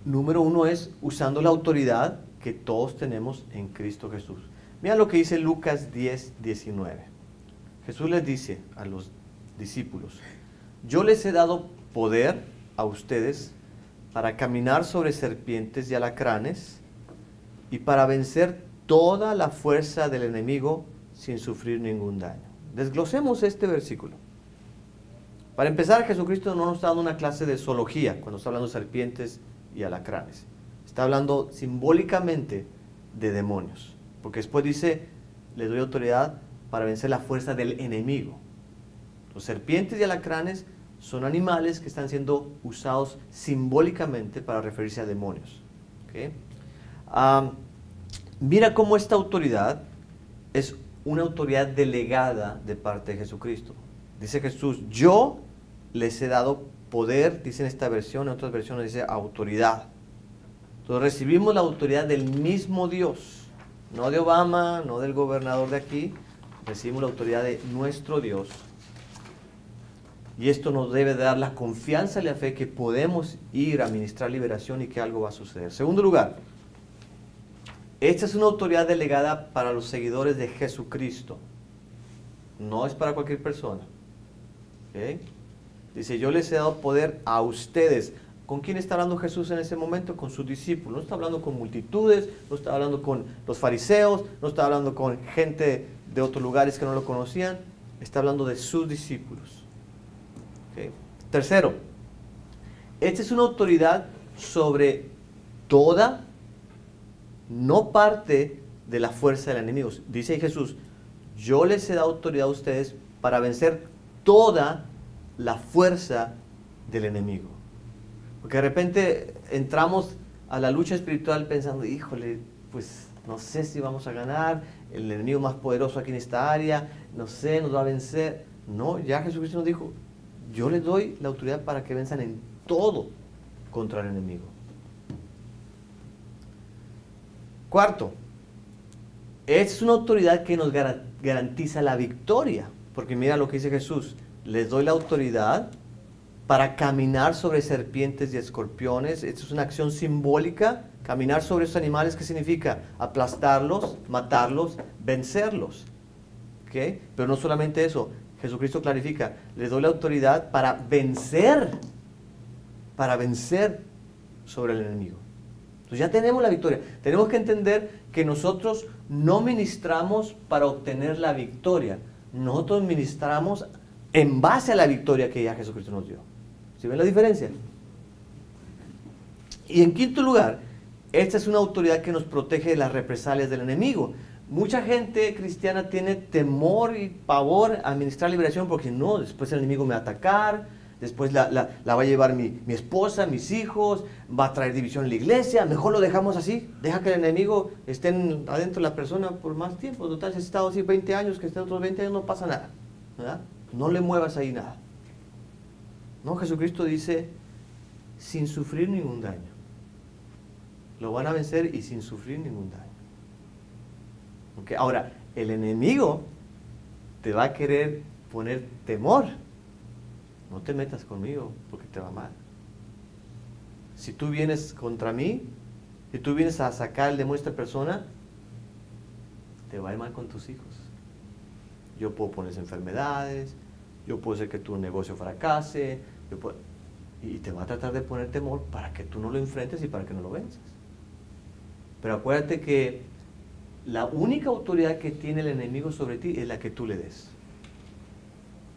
número 1 es usando la autoridad que todos tenemos en Cristo Jesús. Mira lo que dice Lucas 10, 19. Jesús les dice a los discípulos, yo les he dado poder a ustedes para caminar sobre serpientes y alacranes y para vencer toda la fuerza del enemigo sin sufrir ningún daño. Desglosemos este versículo. Para empezar, Jesucristo no nos está dando una clase de zoología cuando está hablando de serpientes y alacranes. Está hablando simbólicamente de demonios. Porque después dice, les doy autoridad para vencer la fuerza del enemigo. Los serpientes y alacranes son animales que están siendo usados simbólicamente para referirse a demonios. ¿Okay? Mira cómo esta autoridad es una autoridad delegada de parte de Jesucristo. Dice Jesús, yo les he dado poder, dice en esta versión, en otras versiones dice autoridad. Entonces recibimos la autoridad del mismo Dios, no de Obama, no del gobernador de aquí, recibimos la autoridad de nuestro Dios. Y esto nos debe dar la confianza y la fe que podemos ir a ministrar liberación y que algo va a suceder. Segundo lugar, esta es una autoridad delegada para los seguidores de Jesucristo. No es para cualquier persona. ¿Okay? Dice, yo les he dado poder a ustedes. ¿Con quién está hablando Jesús en ese momento? Con sus discípulos. No está hablando con multitudes, no está hablando con los fariseos, no está hablando con gente de otros lugares que no lo conocían. Está hablando de sus discípulos. ¿Okay? Tercero, esta es una autoridad sobre toda, no parte de la fuerza del enemigo. Dice Jesús, yo les he dado autoridad a ustedes para vencer toda la fuerza del enemigo. Porque de repente entramos a la lucha espiritual pensando, híjole, pues no sé si vamos a ganar, el enemigo más poderoso aquí en esta área, no sé, nos va a vencer. No, ya Jesucristo nos dijo, yo les doy la autoridad para que venzan en todo contra el enemigo. Cuarto, es una autoridad que nos garantiza la victoria, porque mira lo que dice Jesús, les doy la autoridad para caminar sobre serpientes y escorpiones. Esto es una acción simbólica, caminar sobre esos animales, ¿qué significa? Aplastarlos, matarlos, vencerlos. ¿Okay? Pero no solamente eso, Jesucristo clarifica, les doy la autoridad para vencer sobre el enemigo. Entonces ya tenemos la victoria. Tenemos que entender que nosotros no ministramos para obtener la victoria. Nosotros ministramos en base a la victoria que ya Jesucristo nos dio. ¿Sí ven la diferencia? Y en quinto lugar, esta es una autoridad que nos protege de las represalias del enemigo. Mucha gente cristiana tiene temor y pavor a ministrar liberación porque no, después el enemigo me va a atacar, después la va a llevar mi esposa, mis hijos, va a traer división en la iglesia, mejor lo dejamos así, deja que el enemigo esté adentro de la persona por más tiempo. Total, si has estado así 20 años, que esté otros 20 años, no pasa nada, ¿verdad? No le muevas ahí nada. No, Jesucristo dice, sin sufrir ningún daño. Lo van a vencer y sin sufrir ningún daño. Okay. Ahora, el enemigo te va a querer poner temor. No te metas conmigo porque te va mal. Si tú vienes contra mí, si tú vienes a sacar el demonio de esta persona, te va a ir mal con tus hijos. Yo puedo poner enfermedades, yo puedo hacer que tu negocio fracase, y te va a tratar de poner temor para que tú no lo enfrentes y para que no lo venzas. Pero acuérdate que la única autoridad que tiene el enemigo sobre ti es la que tú le des.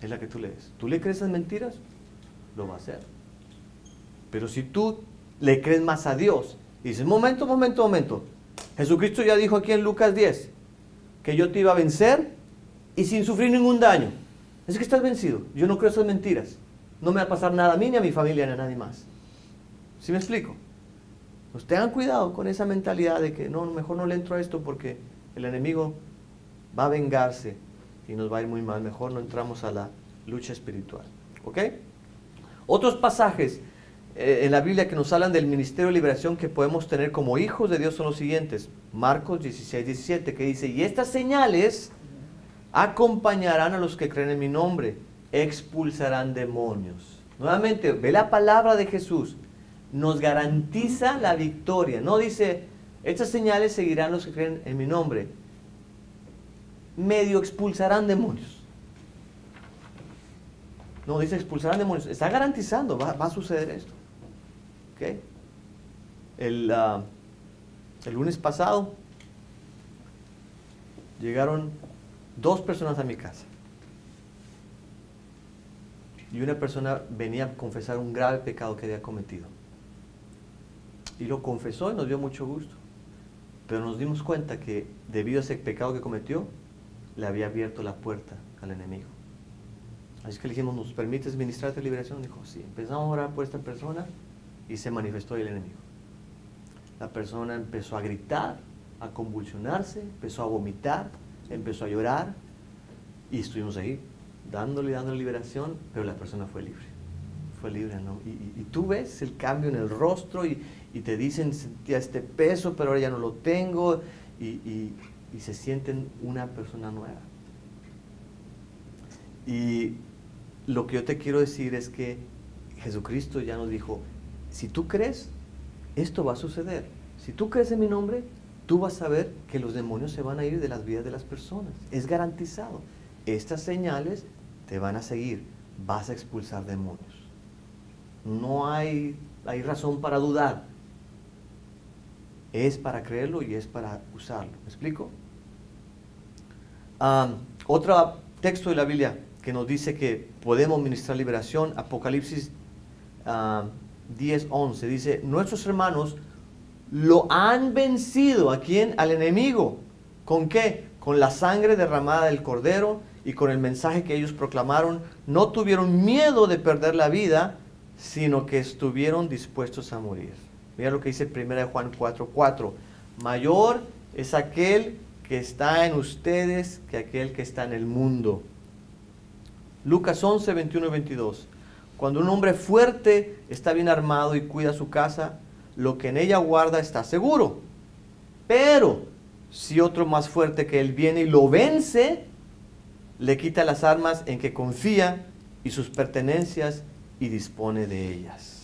Es la que tú le des. ¿Tú le crees en mentiras? Lo va a hacer. Pero si tú le crees más a Dios y dices, momento. Jesucristo ya dijo aquí en Lucas 10 que yo te iba a vencer y sin sufrir ningún daño. Es que estás vencido. Yo no creo esas mentiras. No me va a pasar nada a mí, ni a mi familia, ni a nadie más. ¿Sí me explico? Pues tengan cuidado con esa mentalidad de que no, mejor no le entro a esto porque el enemigo va a vengarse y nos va a ir muy mal. Mejor no entramos a la lucha espiritual. ¿Ok? Otros pasajes en la Biblia que nos hablan del ministerio de liberación que podemos tener como hijos de Dios son los siguientes. Marcos 16:17, que dice, y estas señales acompañarán a los que creen en mi nombre, expulsarán demonios. Nuevamente, ve la palabra de Jesús. Nos garantiza la victoria. No dice, estas señales seguirán los que creen en mi nombre. Medio expulsarán demonios. No, dice expulsarán demonios. Está garantizando, va a suceder esto. ¿Okay? El lunes pasado llegaron 2 personas a mi casa. Y una persona venía a confesar un grave pecado que había cometido. Y lo confesó y nos dio mucho gusto. Pero nos dimos cuenta que debido a ese pecado que cometió, le había abierto la puerta al enemigo. Así que le dijimos, ¿nos permites ministrarte liberación? Dijo, sí. Empezamos a orar por esta persona y se manifestó el enemigo. La persona empezó a gritar, a convulsionarse, empezó a vomitar, empezó a llorar y estuvimos ahí dándole liberación, pero la persona fue libre. Fue libre, ¿no? Y tú ves el cambio en el rostro y te dicen, sentía este peso, pero ahora ya no lo tengo y se sienten una persona nueva. Y lo que yo te quiero decir es que Jesucristo ya nos dijo, si tú crees, esto va a suceder. Si tú crees en mi nombre, tú vas a ver que los demonios se van a ir de las vidas de las personas. Es garantizado. Estas señales te van a seguir. Vas a expulsar demonios. No hay razón para dudar. Es para creerlo y es para usarlo. ¿Me explico? Otro texto de la Biblia que nos dice que podemos ministrar liberación, Apocalipsis 10:11, dice, nuestros hermanos lo han vencido. ¿A quién? Al enemigo. ¿Con qué? Con la sangre derramada del Cordero y con el mensaje que ellos proclamaron. No tuvieron miedo de perder la vida, sino que estuvieron dispuestos a morir. Mira lo que dice 1 Juan 4:4. Mayor es aquel que está en ustedes que aquel que está en el mundo. Lucas 11:21 y 22. Cuando un hombre fuerte está bien armado y cuida su casa, lo que en ella guarda está seguro. Pero si otro más fuerte que él viene y lo vence, le quita las armas en que confía y sus pertenencias y dispone de ellas.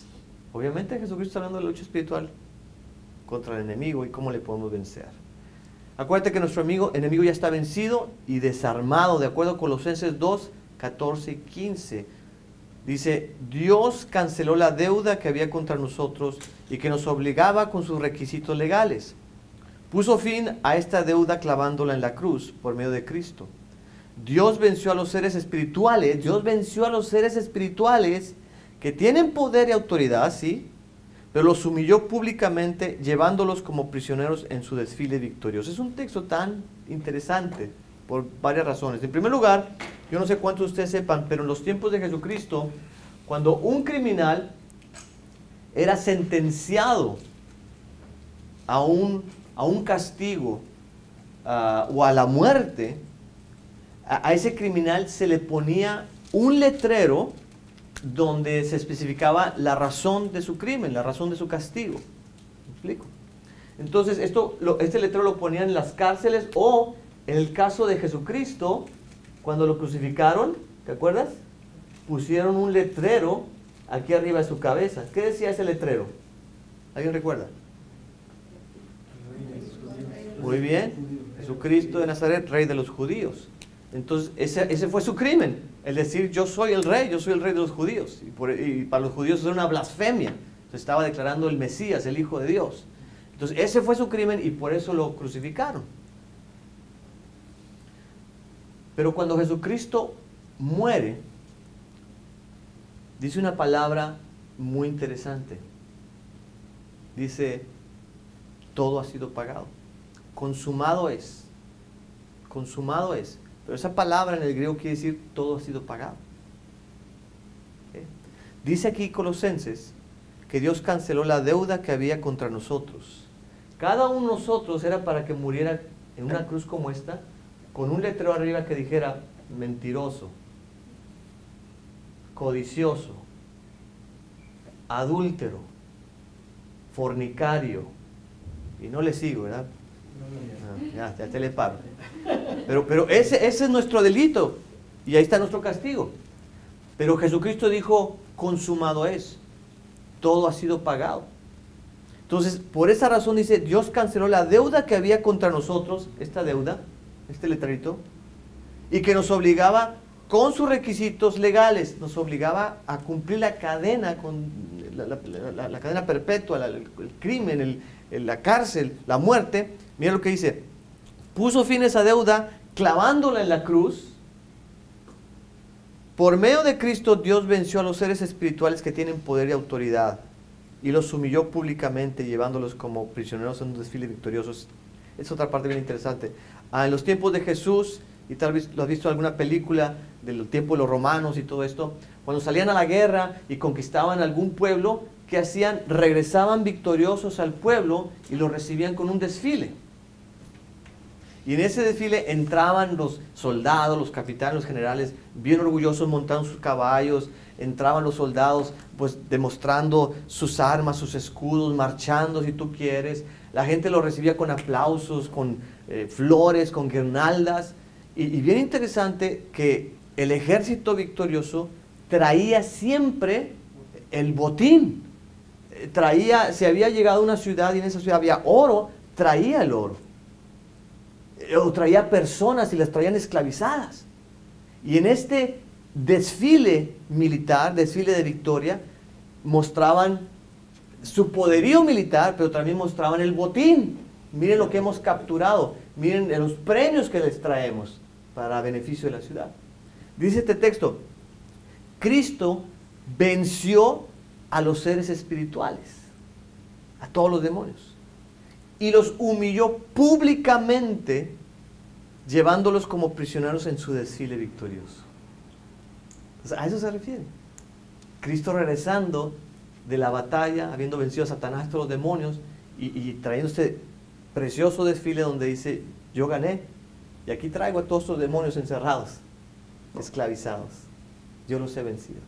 Obviamente Jesucristo está hablando de la lucha espiritual contra el enemigo y cómo le podemos vencer. Acuérdate que nuestro enemigo ya está vencido y desarmado, de acuerdo a Colosenses 2, 14 y 15. Dice, Dios canceló la deuda que había contra nosotros y que nos obligaba con sus requisitos legales. Puso fin a esta deuda clavándola en la cruz por medio de Cristo. Dios venció a los seres espirituales, que tienen poder y autoridad, sí, pero los humilló públicamente llevándolos como prisioneros en su desfile victorioso. Es un texto tan interesante por varias razones. En primer lugar, yo no sé cuántos de ustedes sepan, pero en los tiempos de Jesucristo, cuando un criminal era sentenciado a un castigo o a la muerte, a ese criminal se le ponía un letrero donde se especificaba la razón de su crimen, la razón de su castigo. ¿Me explico? Entonces, este letrero lo ponían en las cárceles, o en el caso de Jesucristo, cuando lo crucificaron, ¿te acuerdas? Pusieron un letrero aquí arriba de su cabeza. ¿Qué decía ese letrero? ¿Alguien recuerda? Muy bien. Jesucristo de Nazaret, Rey de los judíos. Entonces, ese fue su crimen, el decir, yo soy el rey de los judíos. Y para los judíos era una blasfemia. Entonces, estaba declarando el Mesías, el Hijo de Dios. Entonces, ese fue su crimen y por eso lo crucificaron. Pero cuando Jesucristo muere, dice una palabra muy interesante. Dice, todo ha sido pagado. Consumado es. Consumado es. Pero esa palabra en el griego quiere decir todo ha sido pagado. ¿Okay? Dice aquí Colosenses que Dios canceló la deuda que había contra nosotros. Cada uno de nosotros era para que muriera en una cruz como esta, con un letrero arriba que dijera mentiroso, codicioso, adúltero, fornicario. Y no le sigo, ¿verdad? Ya te le paro. Pero ese es nuestro delito y ahí está nuestro castigo. Pero Jesucristo dijo, consumado es, todo ha sido pagado. Entonces, por esa razón dice, Dios canceló la deuda que había contra nosotros, esta deuda, este letrerito, y que nos obligaba con sus requisitos legales, nos obligaba a cumplir la cadena, con la cadena perpetua, el crimen, la cárcel, la muerte. Mira lo que dice, puso fin a esa deuda clavándola en la cruz. Por medio de Cristo Dios venció a los seres espirituales que tienen poder y autoridad y los humilló públicamente llevándolos como prisioneros en un desfile victorioso. Es otra parte bien interesante. En los tiempos de Jesús, y tal vez lo has visto en alguna película del tiempo de los romanos y todo esto, cuando salían a la guerra y conquistaban algún pueblo, ¿qué hacían? Regresaban victoriosos al pueblo y los recibían con un desfile. Y en ese desfile entraban los soldados, los capitanes, los generales, bien orgullosos, montaban sus caballos. Entraban los soldados, pues demostrando sus armas, sus escudos, marchando si tú quieres. La gente los recibía con aplausos, con flores, con guirnaldas. Y bien interesante que el ejército victorioso traía siempre el botín. Si había llegado a una ciudad y en esa ciudad había oro, traía el oro. O traía personas y las traían esclavizadas. Y en este desfile militar, desfile de victoria, mostraban su poderío militar, pero también mostraban el botín. Miren lo que hemos capturado, miren los premios que les traemos para beneficio de la ciudad. Dice este texto, Cristo venció a los seres espirituales, a todos los demonios, y los humilló públicamente, llevándolos como prisioneros en su desfile victorioso. Entonces, a eso se refiere. Cristo regresando de la batalla, habiendo vencido a Satanás, todos los demonios, y trayendo este precioso desfile donde dice, yo gané, y aquí traigo a todos estos demonios encerrados, esclavizados. Yo los he vencido.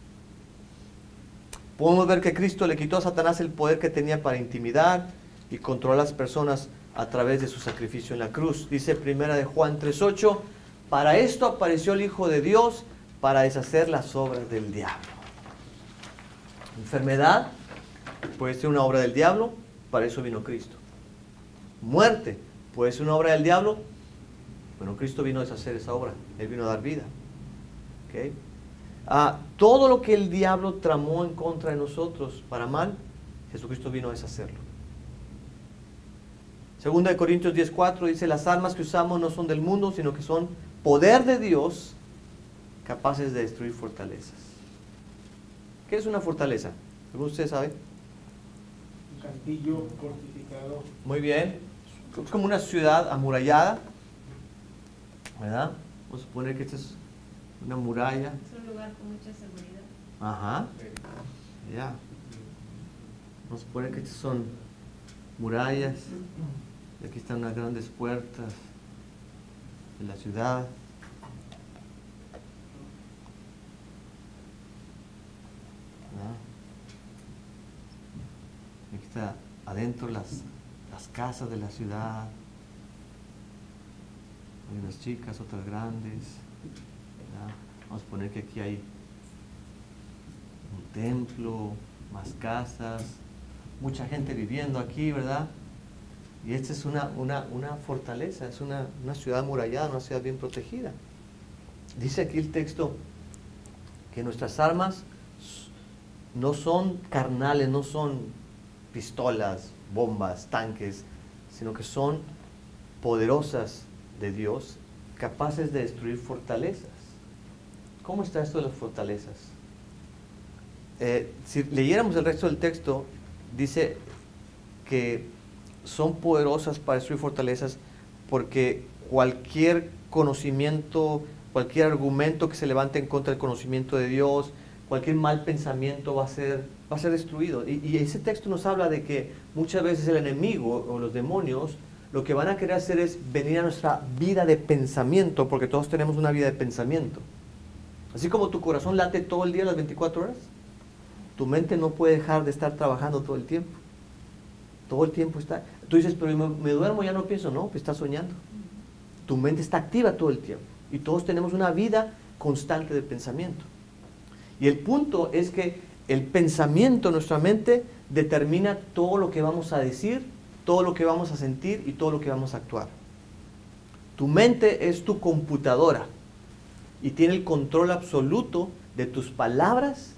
Podemos ver que Cristo le quitó a Satanás el poder que tenía para intimidar y controlar a las personas a través de su sacrificio en la cruz. Dice 1 de Juan 3:8, para esto apareció el Hijo de Dios, para deshacer las obras del diablo. Enfermedad puede ser una obra del diablo, para eso vino Cristo. Muerte puede ser una obra del diablo, bueno, Cristo vino a deshacer esa obra, Él vino a dar vida. ¿Okay? Todo lo que el diablo tramó en contra de nosotros para mal, Jesucristo vino a deshacerlo. Segunda de Corintios 10:4 dice, las armas que usamos no son del mundo, sino que son poder de Dios, capaces de destruir fortalezas. ¿Qué es una fortaleza? ¿Alguno de ustedes sabe? Un castillo fortificado. Muy bien. Es como una ciudad amurallada, ¿verdad? Vamos a suponer que esta es una muralla. Es un lugar con mucha seguridad. Ajá. Ya. Vamos a suponer que estas son murallas. Y aquí están unas grandes puertas de la ciudad. Aquí está adentro las casas de la ciudad. Hay unas chicas, otras grandes. ¿Verdad? Vamos a poner que aquí hay un templo, más casas, mucha gente viviendo aquí, ¿verdad? Y esta es una fortaleza, es una ciudad amurallada, una ciudad bien protegida. Dice aquí el texto que nuestras armas no son carnales, no son pistolas, bombas, tanques, sino que son poderosas de Dios, capaces de destruir fortalezas. ¿Cómo está esto de las fortalezas? Si leyéramos el resto del texto, dice que son poderosas para destruir fortalezas porque cualquier conocimiento, cualquier argumento que se levante en contra del conocimiento de Dios, cualquier mal pensamiento va a ser destruido. Y ese texto nos habla de que muchas veces el enemigo o los demonios lo que van a querer hacer es venir a nuestra vida de pensamiento, porque todos tenemos una vida de pensamiento. Así como tu corazón late todo el día, las 24 horas, tu mente no puede dejar de estar trabajando todo el tiempo. Todo el tiempo está. Tú dices, pero me duermo, ya no pienso. No, pues estás soñando. Tu mente está activa todo el tiempo. Y todos tenemos una vida constante de pensamiento. Y el punto es que el pensamiento, nuestra mente, determina todo lo que vamos a decir, todo lo que vamos a sentir y todo lo que vamos a actuar. Tu mente es tu computadora y tiene el control absoluto de tus palabras,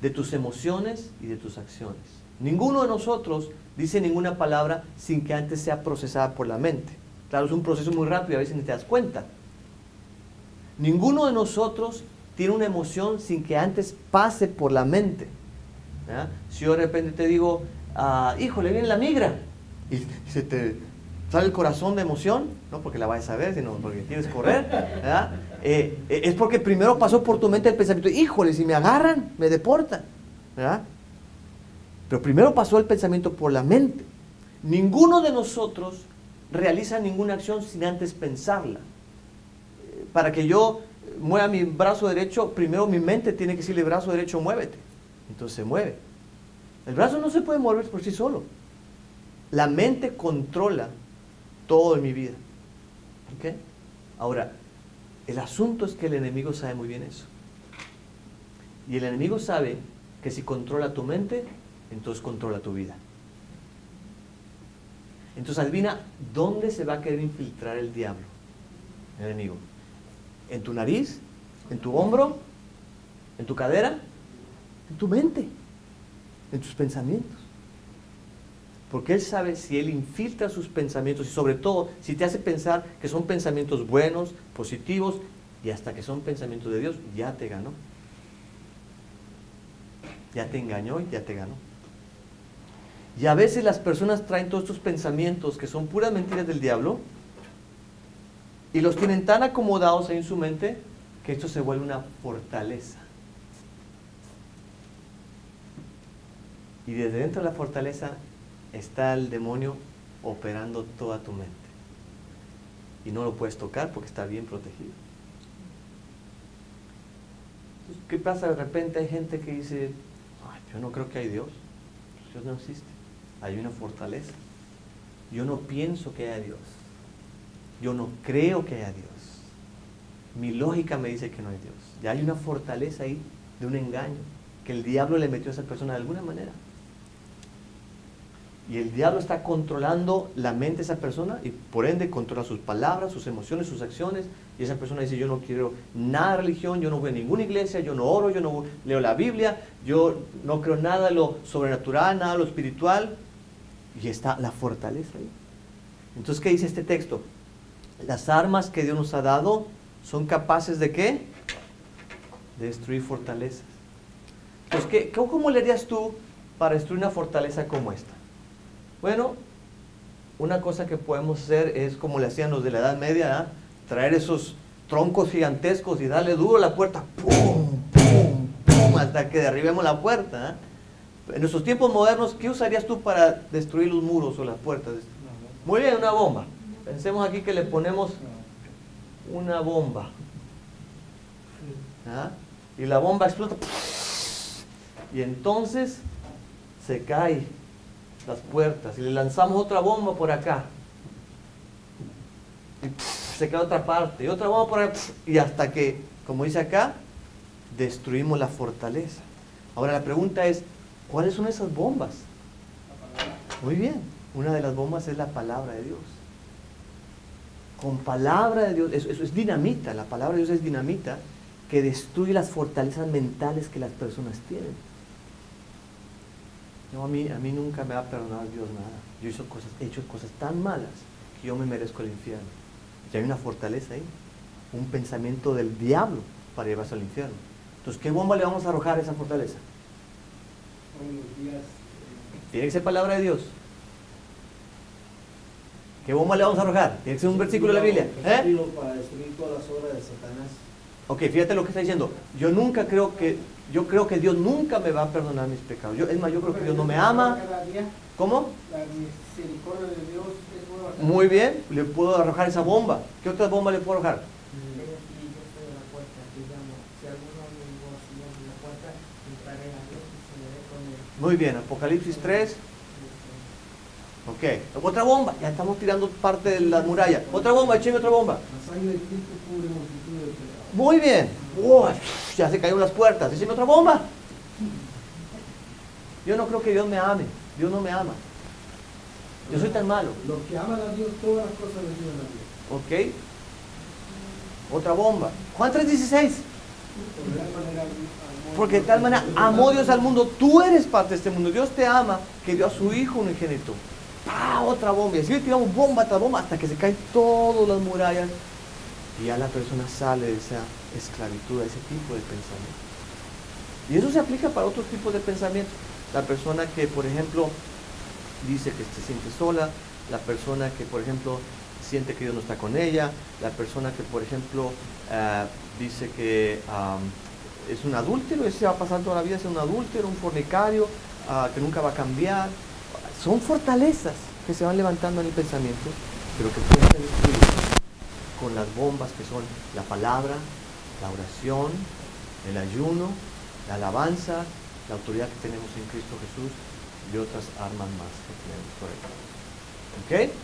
de tus emociones y de tus acciones. Ninguno de nosotros dice ninguna palabra sin que antes sea procesada por la mente. Claro, es un proceso muy rápido y a veces ni te das cuenta. Ninguno de nosotros tiene una emoción sin que antes pase por la mente. ¿Ya? Si yo de repente te digo, híjole, viene la migra, y se te sale el corazón de emoción, no porque la vayas a ver, sino porque quieres correr, ¿verdad? Es porque primero pasó por tu mente el pensamiento, híjole, si me agarran, me deportan, ¿verdad? Pero primero pasó el pensamiento por la mente. Ninguno de nosotros realiza ninguna acción sin antes pensarla. Para que yo mueva mi brazo derecho, primero mi mente tiene que decirle, brazo derecho, muévete. Entonces se mueve. El brazo no se puede mover por sí solo. La mente controla todo en mi vida. ¿Okay? Ahora, el asunto es que el enemigo sabe muy bien eso. Y el enemigo sabe que si controla tu mente, entonces controla tu vida. Entonces adivina dónde se va a querer infiltrar el diablo, el enemigo. ¿En tu nariz? ¿En tu hombro? ¿En tu cadera? En tu mente, en tus pensamientos. Porque él sabe si él infiltra sus pensamientos y sobre todo si te hace pensar que son pensamientos buenos, positivos y hasta que son pensamientos de Dios, ya te ganó. Ya te engañó y ya te ganó. Y a veces las personas traen todos estos pensamientos que son puras mentiras del diablo y los tienen tan acomodados ahí en su mente que esto se vuelve una fortaleza. Y desde dentro de la fortaleza está el demonio operando toda tu mente. Y no lo puedes tocar porque está bien protegido. Entonces, ¿qué pasa? De repente hay gente que dice, Ay, yo no creo que hay Dios. Dios no existe. Hay una fortaleza. Yo no pienso que haya Dios. Yo no creo que haya Dios. Mi lógica me dice que no hay Dios. Ya hay una fortaleza ahí de un engaño que el diablo le metió a esa persona de alguna manera. Y el diablo está controlando la mente de esa persona y por ende controla sus palabras, sus emociones, sus acciones. Y esa persona dice, yo no quiero nada de religión, yo no voy a ninguna iglesia, yo no oro, yo no leo la Biblia, yo no creo nada de lo sobrenatural, nada de lo espiritual. Y está la fortaleza ahí. Entonces, ¿qué dice este texto? Las armas que Dios nos ha dado son capaces de ¿qué? De destruir fortalezas. Entonces, ¿cómo le harías tú para destruir una fortaleza como esta? Bueno, una cosa que podemos hacer es como le hacían los de la Edad Media, ¿eh? Traer esos troncos gigantescos y darle duro a la puerta, ¡pum! ¡Pum! ¡Pum! Hasta que derribemos la puerta. ¿Eh? En nuestros tiempos modernos, ¿qué usarías tú para destruir los muros o las puertas? Muy bien, una bomba. Pensemos aquí que le ponemos una bomba. ¿Ah? Y la bomba explota. Y entonces se caen las puertas. Y le lanzamos otra bomba por acá. Y se cae otra parte. Y otra bomba por acá. Y hasta que, como dice acá, destruimos la fortaleza. Ahora la pregunta es, ¿cuáles son esas bombas? Muy bien. Una de las bombas es la palabra de Dios. Con palabra de Dios, eso es dinamita. La palabra de Dios es dinamita que destruye las fortalezas mentales que las personas tienen. No, a mí nunca me va a perdonar Dios nada. Yo he hecho cosas tan malas que yo me merezco el infierno. Y hay una fortaleza ahí, un pensamiento del diablo para llevarse al infierno. Entonces, ¿qué bomba le vamos a arrojar a esa fortaleza? Tiene que ser palabra de Dios. ¿Qué bomba le vamos a arrojar? Tiene que ser un versículo de la Biblia. Para destruir todas las obras de Satanás. Ok, fíjate lo que está diciendo. Yo creo que Dios nunca me va a perdonar mis pecados. Yo creo que Dios no me ama. ¿Cómo? La misericordia de Dios es nueva. Muy bien, le puedo arrojar esa bomba. ¿Qué otra bomba le puedo arrojar? Muy bien, Apocalipsis 3. Ok, otra bomba. Ya estamos tirando parte de la muralla. Otra bomba, écheme otra bomba. La sangre de Cristo cubre multitud de pecados. Muy bien. Ya se cayeron las puertas. Écheme otra bomba. Yo no creo que Dios me ame. Dios no me ama. Yo soy tan malo. Los que aman a Dios, todas las cosas les ayudan a Dios. Ok. Otra bomba. Juan 3:16. Porque de tal manera amó Dios al mundo. Tú eres parte de este mundo. Dios te ama, que dio a su Hijo unigénito. ¡Pah! Otra bomba. Y así tiramos bomba tras bomba hasta que se caen todas las murallas. Y ya la persona sale de esa esclavitud, de ese tipo de pensamiento. Y eso se aplica para otros tipos de pensamientos. La persona que, por ejemplo, dice que se siente sola. La persona que, por ejemplo, siente que Dios no está con ella. La persona que, por ejemplo, dice que es un adúltero y se va a pasar toda la vida, es un adúltero, un fornicario, que nunca va a cambiar. Son fortalezas que se van levantando en el pensamiento, pero que pueden ser destruidas con las bombas que son la palabra, la oración, el ayuno, la alabanza, la autoridad que tenemos en Cristo Jesús y otras armas más que tenemos por ahí. ¿Ok?